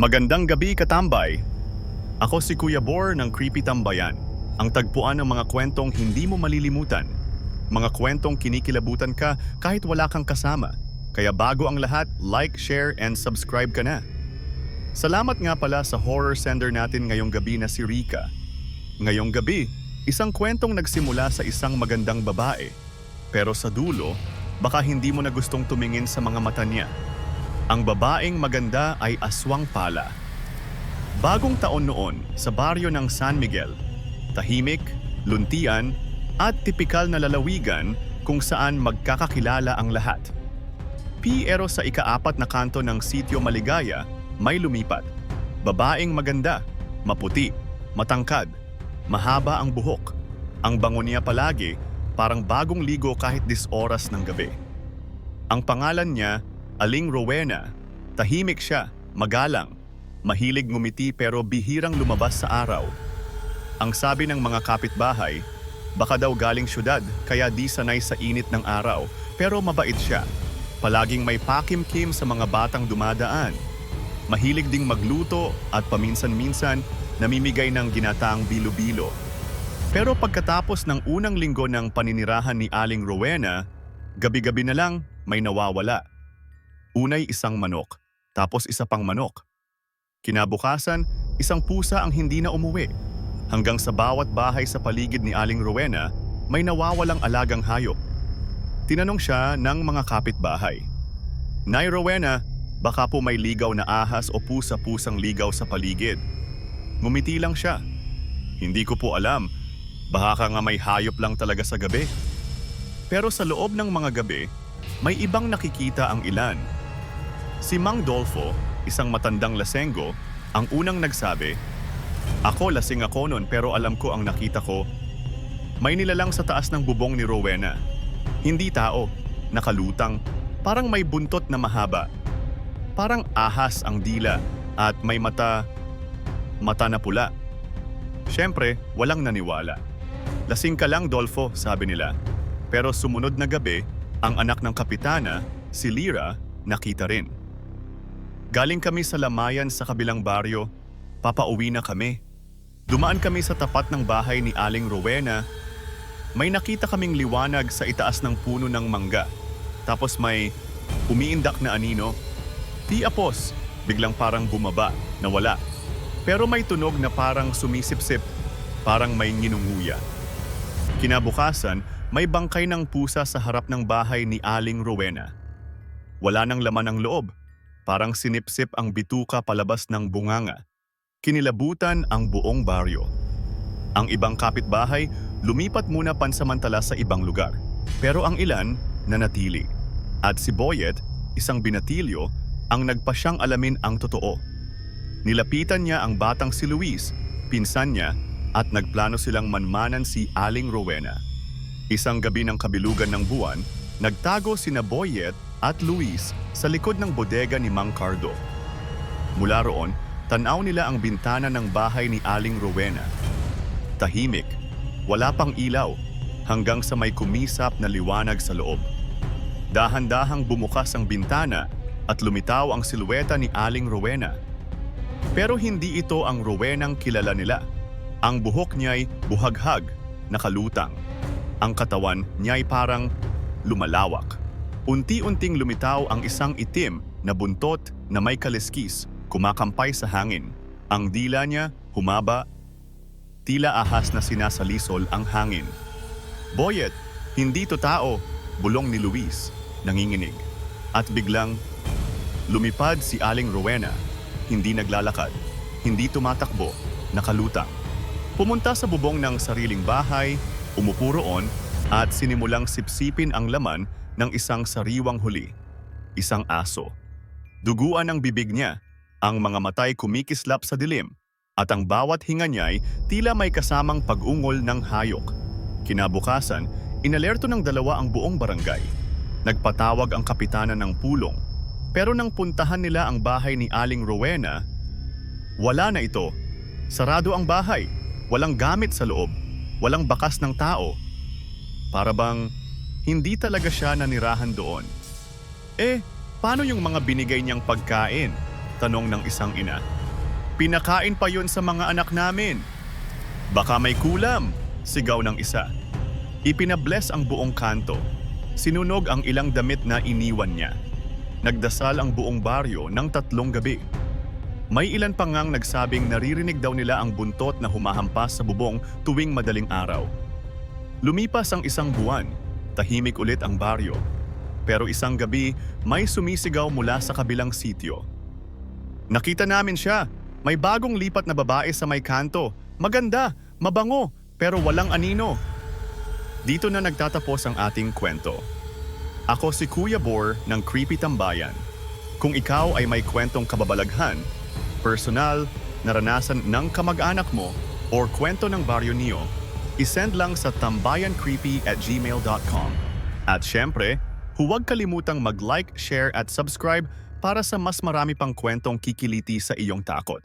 Magandang gabi, katambay. Ako si Kuya Bor ng Creepy Tambayan, ang tagpuan ng mga kwentong hindi mo malilimutan. Mga kwentong kinikilabutan ka kahit wala kang kasama. Kaya bago ang lahat, like, share, and subscribe ka na. Salamat nga pala sa horror sender natin ngayong gabi na si Rika. Ngayong gabi, isang kwentong nagsimula sa isang magandang babae. Pero sa dulo, baka hindi mo na gustong tumingin sa mga mata niya. Ang babaeng maganda ay aswang pala. Bagong taon noon sa baryo ng San Miguel, tahimik, luntian, at tipikal na lalawigan kung saan magkakakilala ang lahat. Pero sa ika-4 na kanto ng Sitio Maligaya, may lumipat. Babaeng maganda, maputi, matangkad, mahaba ang buhok. Ang bango niya palagi, parang bagong ligo kahit 10 oras ng gabi. Ang pangalan niya, Aling Rowena. Tahimik siya, magalang, mahilig ngumiti pero bihirang lumabas sa araw. Ang sabi ng mga kapitbahay, baka daw galing syudad kaya di sanay sa init ng araw, pero mabait siya. Palaging may pakimkim sa mga batang dumadaan. Mahilig ding magluto at paminsan-minsan namimigay ng ginataang bilo-bilo. Pero pagkatapos ng unang linggo ng paninirahan ni Aling Rowena, gabi-gabi na lang may nawawala. Unay isang manok, tapos isa pang manok. Kinabukasan, isang pusa ang hindi na umuwi. Hanggang sa bawat bahay sa paligid ni Aling Rowena, may nawawalang alagang hayop. Tinanong siya ng mga kapitbahay, "Nay Rowena, baka po may ligaw na ahas o pusa-pusang ligaw sa paligid?" Ngumiti lang siya. "Hindi ko po alam, baka nga may hayop lang talaga sa gabi." Pero sa loob ng mga gabi, may ibang nakikita ang ilan. Si Mang Dolfo, isang matandang lasenggo, ang unang nagsabi, "Ako lasing ako noon pero alam ko ang nakita ko. May nilalang sa taas ng bubong ni Rowena. Hindi tao, nakalutang, parang may buntot na mahaba. Parang ahas ang dila at may mata na pula." Siyempre, walang naniwala. "Lasing ka lang, Dolfo," sabi nila. Pero sumunod na gabi, ang anak ng kapitana, si Lyra, nakita rin. "Galing kami sa lamayan sa kabilang baryo, papauwi na kami. Dumaan kami sa tapat ng bahay ni Aling Rowena. May nakita kaming liwanag sa itaas ng puno ng mangga. Tapos may umiindak na anino. Di apos, biglang parang bumaba, nawala. Pero may tunog na parang sumisipsip, parang may nginunguya. Kinabukasan, may bangkay ng pusa sa harap ng bahay ni Aling Rowena. Wala nang laman ang loob. Parang sinipsip ang bituka palabas ng bunganga. Kinilabutan ang buong baryo. Ang ibang kapitbahay lumipat muna pansamantala sa ibang lugar. Pero ang ilan nanatili. At si Boyet, isang binatilyo, ang nagpasyang alamin ang totoo. Nilapitan niya ang batang si Luis, pinsan niya, at nagplano silang manmanan si Aling Rowena. Isang gabi ng kabilugan ng buwan, nagtago sina Boyet at Luis sa likod ng bodega ni Mang Cardo. Mula roon, tanaw nila ang bintana ng bahay ni Aling Rowena. Tahimik, wala pang ilaw, hanggang sa may kumisap na liwanag sa loob. Dahan-dahang bumukas ang bintana at lumitaw ang silweta ni Aling Rowena. Pero hindi ito ang Rowenang kilala nila. Ang buhok niya'y buhaghag, nakalutang. Ang katawan niya'y parang lumalawak. Unti-unting lumitaw ang isang itim na buntot na may kaliskis, kumakampay sa hangin. Ang dila niya humaba, tila ahas na sinasalisol ang hangin. "Boyet, hindi to tao," bulong ni Luis, nanginginig. At biglang lumipad si Aling Rowena, hindi naglalakad, hindi tumatakbo, nakalutang. Pumunta sa bubong ng sariling bahay, umupo roon at sinimulang sipsipin ang laman ng isang sariwang huli, isang aso. Duguan ang bibig niya, ang mga matay kumikislap sa dilim, at ang bawat hinga niya'y tila may kasamang pag-ungol ng hayok. Kinabukasan, inalerto ng dalawa ang buong barangay. Nagpatawag ang kapitana ng pulong. Pero nang puntahan nila ang bahay ni Aling Rowena, wala na ito. Sarado ang bahay, walang gamit sa loob, walang bakas ng tao. Para bang hindi talaga siya nanirahan doon. Paano yung mga binigay niyang pagkain? Tanong ng isang ina. Pinakain pa yun sa mga anak namin. Baka may kulam, sigaw ng isa. Ipinabless ang buong kanto. Sinunog ang ilang damit na iniwan niya. Nagdasal ang buong baryo ng 3 gabi. May ilan pa ngang nagsabing naririnig daw nila ang buntot na humahampas sa bubong tuwing madaling araw. Lumipas ang 1 buwan, tahimik ulit ang baryo. Pero isang gabi, may sumisigaw mula sa kabilang sitio. Nakita namin siya. May bagong lipat na babae sa may kanto. Maganda, mabango, pero walang anino. Dito na nagtatapos ang ating kwento. Ako si Kuya Bor ng Creepy Tambayan. Kung ikaw ay may kwentong kababalaghan, personal, naranasan ng kamag-anak mo, or kwento ng baryo niyo, isend lang sa tambayancreepy@gmail.com. At syempre, huwag kalimutang mag-like, share at subscribe para sa mas marami pang kwentong kikiliti sa iyong takot.